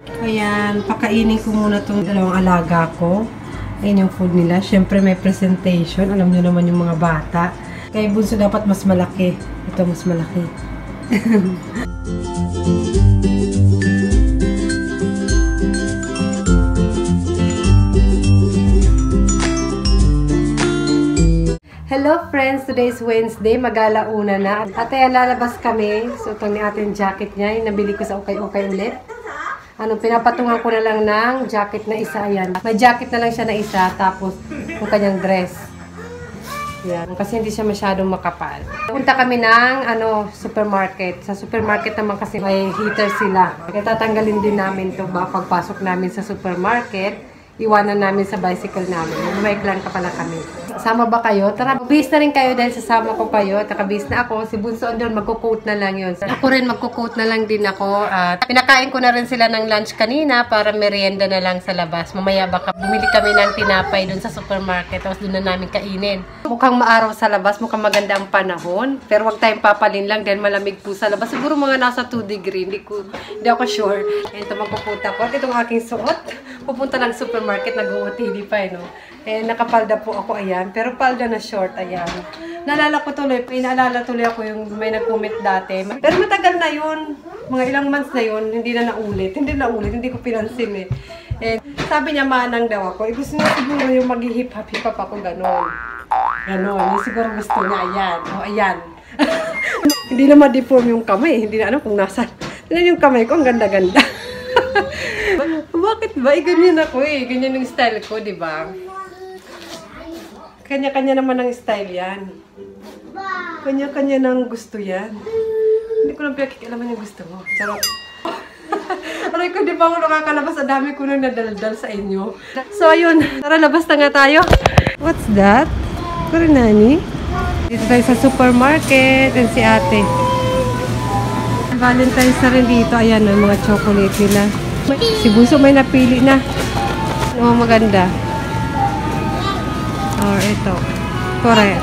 Ayan, pakainin ko muna itong dalawang alaga ko. Ayan yung food nila. Siyempre may presentation. Alam nyo naman yung mga bata. Kaya bunso dapat mas malaki. Ito mas malaki. Hello friends! Today is Wednesday. Mag-alauna na. At ayan, lalabas kami. So itong ni ating jacket niya. Yung nabili ko sa ukay-ukay ulit. Pinapatungan ko na lang ng jacket na isa. Ayan. May jacket na lang siya na isa. Tapos, yung kanyang dress. Ayan. Kasi hindi siya masyadong makapal. Punta kami ng, supermarket. Sa supermarket naman kasi may heater sila. Kaya tatanggalin din namin ito pagpasok namin sa supermarket. Iwanan namin sa bicycle namin. Lumayklan ka pala kami. Sama ba kayo? Tara, bis na rin kayo dahil sasama ko kayo. Nakabis na ako. Si Bunso doon, magkukote na lang yun. Ako rin, magkukote na lang din ako. At pinakain ko na rin sila ng lunch kanina para merienda na lang sa labas. Mamaya baka bumili kami ng tinapay doon sa supermarket. Tapos doon na namin kainin. Mukhang maaraw sa labas. Mukhang maganda ang panahon. Pero wag tayong papalin lang dahil malamig po sa labas. Siguro mga nasa 2 degree. Hindi ako sure. Ito, magkukote ako. At itong aking suot. Pupunta lang supermarket. Nag-OOTD pa no? Nakapalda po ako, ayan. Pero palda na short, ayan. Naalala ko tuloy, inaalala tuloy ako yung may nag-comment dati. Pero matagal na yun. Mga ilang months na yun, hindi na naulit. Hindi ko pinansin sabi niya, manang daw ako. Gusto niya siguro yung mag-hip-hop ako, gano'n. Gano'n. Yung siguro gusto niya, ayan. O, ayan. Hindi na ma-deform yung kamay. Hindi na alam kung nasan. Tignan yung kamay ko, ang ganda-ganda. Bakit ba? Ganyan ako Ganyan yung style ko, di ba? Kanya-kanya naman ang style yan. Kanya-kanya nang gusto yan. Hindi ko lang pinakikialaman yung gusto mo. Charot. Aray ko, di ba ako nakakalabas? Ang dami ko nang nadaldal sa inyo. So, ayun. Tara, labas na nga tayo. What's that? Kuro nani? Dito tayo sa supermarket. And si ate. Valentine's na rin dito. Ayan, mga chocolate nila. Si Bunso may napili na. Oh, maganda. Or ito. Correct.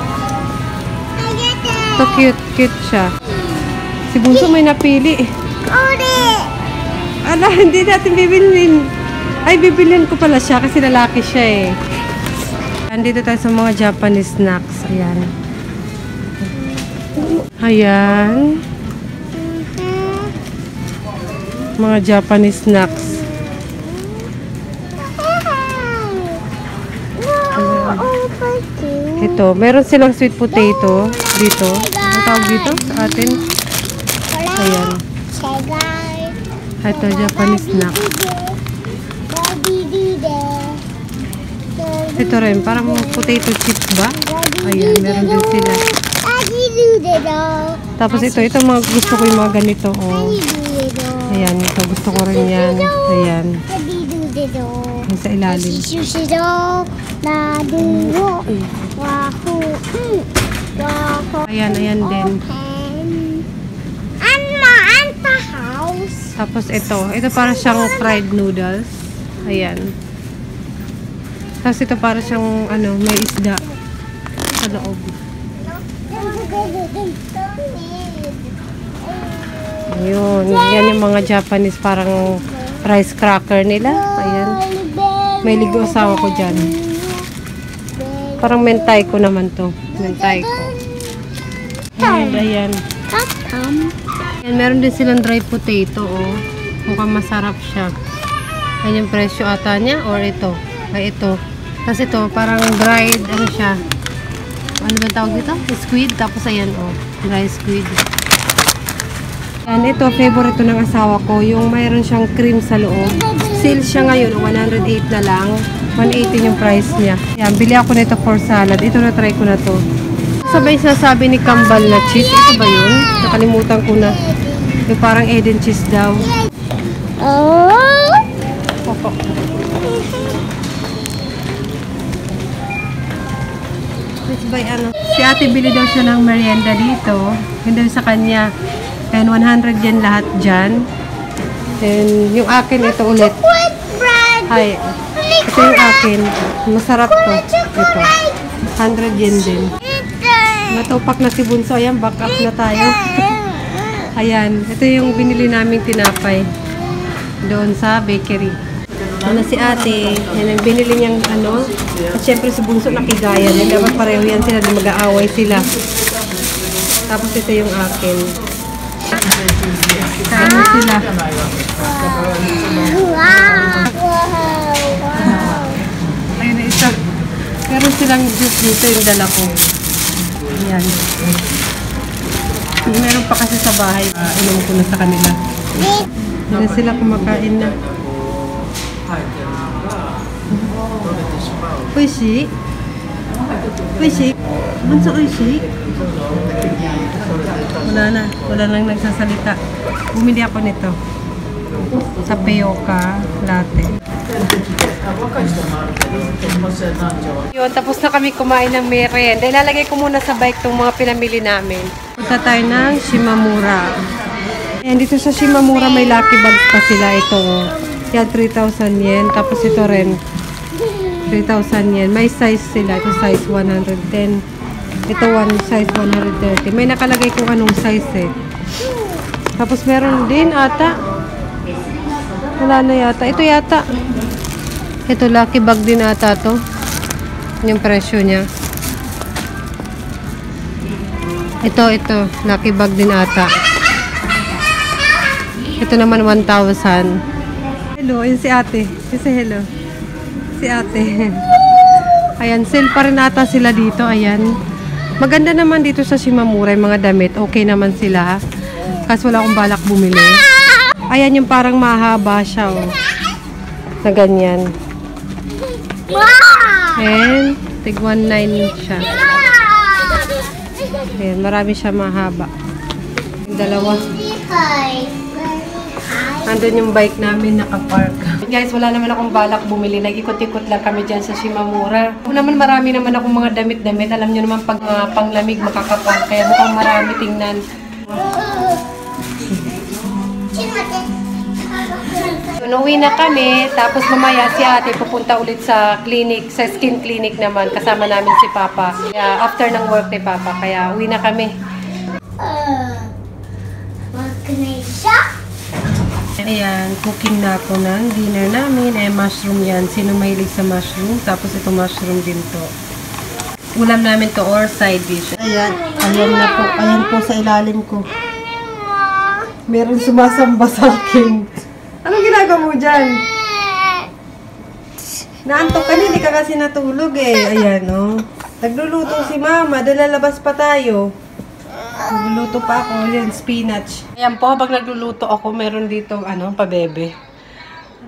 Ito cute siya. Si Bunso may napili. Ala, hindi natin bibilin. Ay, bibilin ko pala siya kasi lalaki siya Andito tayo sa mga Japanese snacks. Ayan. Ayan. Mga Japanese snacks. Ito, meron silang sweet potato dito. Ang tawag dito sa atin? Ayan. Ito, Japanese snack. Ito rin, parang potato chips ba? Ayan, meron din sila. Tapos ito mga gusto ko yung mga ganito. Ayan, ito gusto ko rin yan. Ayan. Yung sa ilalim. Ayan din. Tapos ito para siyang fried noodles. Ayan. Tapos ito para siyang may isda sa loob. Ayun, yan yung mga Japanese parang rice cracker nila. Ayan. May ligo asawa ko dyan. Parang mentaiko naman to. Mentaiko. Ayan. Ayan, meron din silang dry potato, Mukhang masarap siya. Ayan yung presyo ata niya, or ito. Ay, ito. Tapos ito, parang dried, siya. Ano ba tawag dito? Squid. Tapos ayan, dry squid. And ito, favorite ito ng asawa ko. Yung mayroon siyang cream sa loob. Sale siya ngayon, 108 na lang. 180 yung price niya. Yan, bili ako nito for salad. Ito na, try ko na to. Sabay sasabi ni Kambal na cheese. Ito ba yun? Nakalimutan ko na. Yung parang Eden cheese daw. Si ate bili daw siya ng merienda dito. Hindi sa kanya. And 100 yen lahat dyan. And yung akin, ito ulit. Hi. Ito yung akin. Masarap to. Ito. 100 yen din. Natupak na si Bunso. Ayan, back up na tayo. Ayan. Ito yung binili naming tinapay. doon sa bakery. Ano si ate, yan ang binili niyang ano. At syempre si Bunso nakigaya niya. Dapat pareho yan sila, di mag-aaway sila. Tapos ito yung akin. Ano sila? Ayun na isa. Meron silang juice dito yung dala ko. Ayan. Meron pa kasi sa bahay. Inom ko na sa kanila. Hindi na sila kumakain na. Oishi? Oishi? Bunso oishi? Wala na. Wala nang nagsasalita. Bumili ako nito. Tapioca latte. Yun, tapos na kami kumain ng merienda. Ilalagay ko muna sa bike itong mga pinamili namin. Punta tayo ng Shimamura. And dito sa Shimamura may lucky bags pa sila. Ito, yan 3,000 yen. Tapos ito rin, 3,000 yen. May size sila. Ito size 110. Ito size 130. May nakalagay kung anong size eh. Tapos meron din ata. Wala na yata. Ito yata. Ito lucky bag din ata to. Yung presyo niya. Ito. Lucky bag din ata. Ito naman 1,000. Hello, yun si ate. Kasi hello. Si ate. Ayan, sale pa rin ata sila dito. Ayan. Maganda naman dito sa Shimamura yung mga damit. Okay naman sila. Kasi wala akong balak bumili. Ayan yung parang mahaba siya. Oh. Na ganyan. And, tig 1.9 siya. Ayan, marami siya mahaba. Yung dalawa. Andun yung bike namin nakapark. Guys, wala naman akong balak bumili. Nag-ikot-ikot lang kami dyan sa Shimamura. Kung naman marami naman akong mga damit-damit. Alam nyo naman pag mga panglamig makakapal. Kaya mukhang marami tingnan. Uwi na kami. Tapos mamaya si ate pupunta ulit sa clinic, sa skin clinic naman. Kasama namin si Papa. Kaya after ng work ni Papa. Kaya uwi na kami. Ayan, cooking na ako ng dinner namin. Mushroom yan. Sino mahilig sa mushroom? Tapos ito mushroom din to. Ulam namin to or side dish. Ayan, ayan na po. Ayan po sa ilalim ko. Meron sumasamba sa akin. Anong ginagawa mo dyan? Naantok ka na, hindi ka kasi natulog eh. Ayan, oh. Nagluluto si Mama. Dalalabas pa tayo. Nagluluto pa ako. Yan, spinach. Ayan po, habang nagluluto ako, meron dito, pabebe.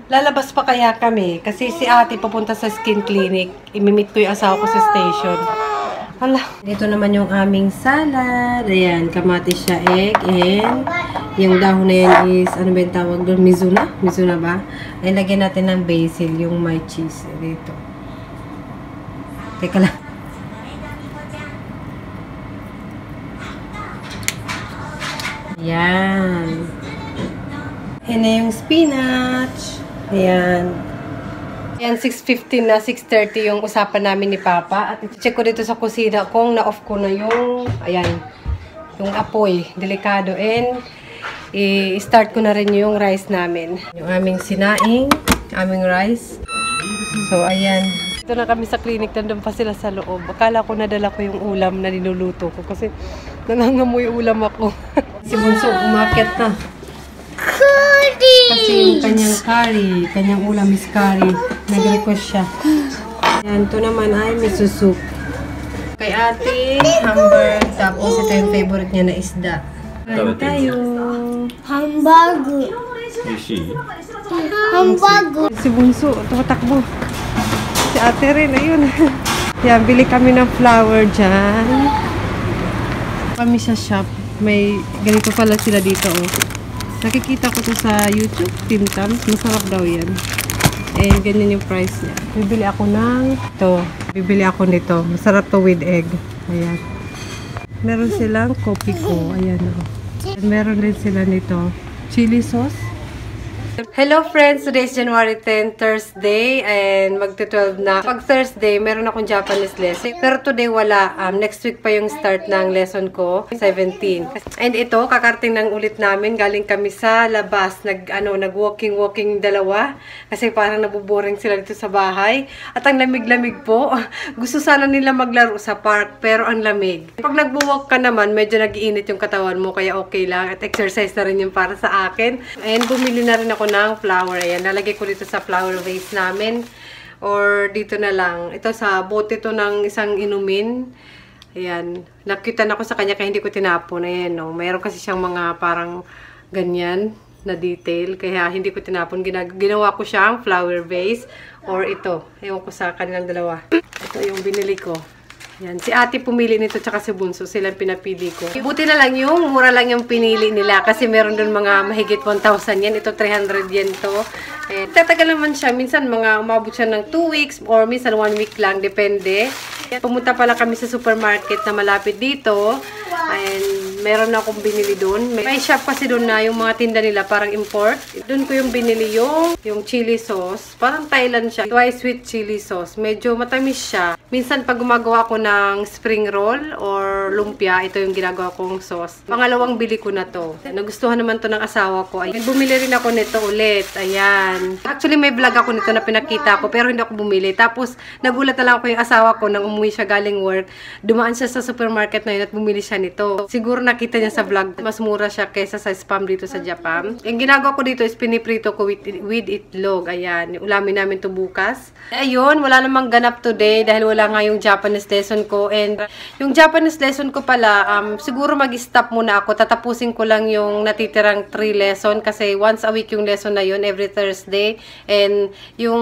Lalabas pa kaya kami. Kasi si ate pupunta sa skin clinic. Imimit ko yung asawa ko sa station. Hala. Dito naman yung aming salad. Ayan, kamatis siya, egg, and yung dahon na yan is, ano ba yung tawag doon? Mizuna? Mizuna ba? Ay, lagyan natin ng basil, yung may cheese. Dito. Teka lang. Ayan. Ayan na yung spinach. Ayan. Ayan, 6:15 na, 6:30 yung usapan namin ni Papa. At check ko dito sa kusina kung na-off ko na yung, ayan, yung apoy. Delikado. And, i-start ko na rin yung rice namin. Yung aming sinaing, aming rice. So, ayan. Ito na kami sa clinic. Nandun pa sila sa loob. Akala ko nadala ko yung ulam na niluluto ko. Kasi nangangamoy ulam ako. Si Bunso, umakyat na. Kasi yung kanyang curry, kanyang ulam is curry. Nag-request siya. Yan, ito naman ay miso soup. Kay ate, hamburg. Tapos ito yung favorite niya na isda. Kain tayo. Hamburger. Hamburger. Si Bunso, tumatakbo. Si ate rin, ayun. Yan, bili kami ng flour dyan. Kami sa shop. May ganito pala sila dito, oh. Nakikita ko to sa YouTube, Tim Tams. Masarap daw yan. And ganyan yung price niya. Bibili ako ng ito. Bibili ako nito. Masarap to with egg. Ayan. Meron silang kopi ko. Ayan, oh. And meron din sila nito. Chili sauce. Hello friends! Today is January 10, Thursday, and magti-12 na. Pag Thursday, meron akong Japanese lesson. Pero today wala. Next week pa yung start ng lesson ko, 17. And ito, kakarting ng ulit namin. Galing kami sa labas. Nag-walking dalawa. Kasi parang nabuboring sila dito sa bahay. At ang lamig-lamig po. Gusto sana nila maglaro sa park, pero ang lamig. Pag nagbo-walk ka naman, medyo nag-iinit yung katawan mo, kaya okay lang. At exercise na rin yung para sa akin. And bumili na rin ako ng flower. Ayan, lalagay ko dito sa flower vase namin. Or dito na lang. Ito sa bote to ng isang inumin. Ayan. Nakita na ko sa kanya kaya hindi ko tinapon. Ayan, no. Mayroon kasi siyang mga parang ganyan na detail. Kaya hindi ko tinapon. Ginawa ko siyang flower vase. Or ito. Ewan ko sa kanilang dalawa. Ito yung binili ko. Yan. Si ate pumili nito tsaka si Bunso. Silang pinapili ko. Buti na lang yung mura lang yung pinili nila. Kasi meron dun mga mahigit 1,000 yan. Ito 300 yen to. Eh, tatagal naman siya. Minsan mga umabot siya ng 2 weeks or minsan 1 week lang. Depende. Pumunta pala kami sa supermarket na malapit dito. And meron na akong binili dun. May shop kasi dun na yung mga tinda nila parang import. Dun ko yung binili yung chili sauce. Parang Thailand siya. Twice sweet chili sauce. Medyo matamis siya. Minsan pag gumagawa ko ng spring roll or lumpia, ito yung ginagawa kong sauce. Pangalawang bili ko na to. Nagustuhan naman to ng asawa ko. Ay, bumili rin ako nito ulit. Ayan. Actually, may vlog ako nito na pinakita ko pero hindi ako bumili. Tapos, nagulat na lang ako yung asawa ko nang umuwi siya galing work. Dumaan siya sa supermarket na yun at bumili siya nito. Siguro nakita niya sa vlog. Mas mura siya kaysa sa spam dito sa Japan. Yung ginagawa ko dito is piniprito ko with itlog. Ayan. Ulamin namin to bukas. Ayun. Wala namang ganap today dahil wala nga yung Japanese lesson ko. And yung Japanese lesson ko pala, siguro mag-stop muna ako. Tatapusin ko lang yung natitirang 3 lesson kasi once a week yung lesson na yun, every Thursday. And yung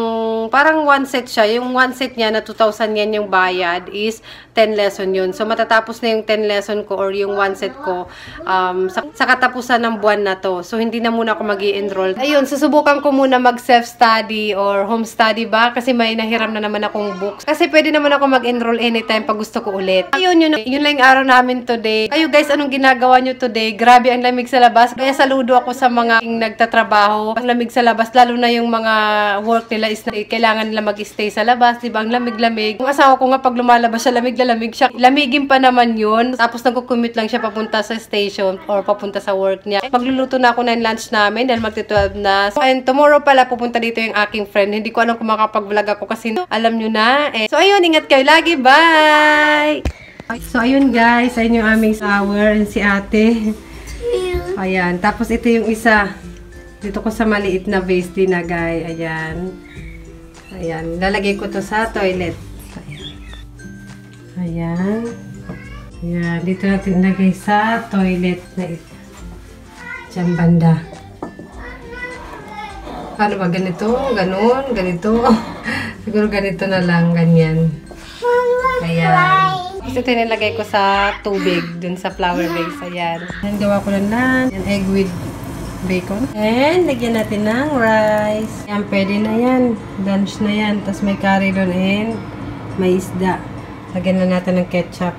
parang one set siya. Yung one set niya na 2,000 yen yung bayad is 10 lesson yun. So matatapos na yung 10 lesson ko or yung one set ko sa katapusan ng buwan na to. So hindi na muna ako mag-i-enroll. Ayun, susubukan ko muna mag self-study or home study ba kasi may nahiram na naman akong books. Kasi pwede naman ako mag-enroll anytime pag gusto ko ulit. Ayun, yun lang yung araw namin today. Kayo guys, anong ginagawa nyo today? Grabe ang lamig sa labas. Kaya saludo ako sa mga nagtatrabaho. Ang lamig sa labas, lalo na yung mga work nila is na kailangan nila mag-stay sa labas. Diba? Ang lamig-lamig. Yung asawa ko nga pag lumalabas siya, lamig siya. Lamigin pa naman yun. Tapos nagko-commute lang siya papunta sa station or papunta sa work niya. Magluluto na ako ng lunch namin dahil magti-12 na. So, and tomorrow pala pupunta dito yung aking friend. Hindi ko alam kung makapag-vlog ako kasi alam nyo na. So, ayun, ingat kayo lagi. Bye! So, ayun guys. Ayun yung aming shower. Si ate. Ayan. Tapos ito yung isa. Dito ko sa maliit na vase din na guys. Ayan. Ayan. Lalagay ko to sa toilet. Ayan. Ayan. Dito natin ilagay sa toilet na ito. Diyan banda. Paano ba? Ganito? Ganon? Ganito? Siguro ganito na lang. Ganyan. Ayan. Ito nilagay ko sa tubig dun sa flower vase. Ayan. Ayan. Gawa ko lang Ayan. Egg with bacon. And lagyan natin ng rice. Ayan. Pwede na yan. Lunch na yan. Tapos may curry doon and may isda. Lagyan na natin ng ketchup.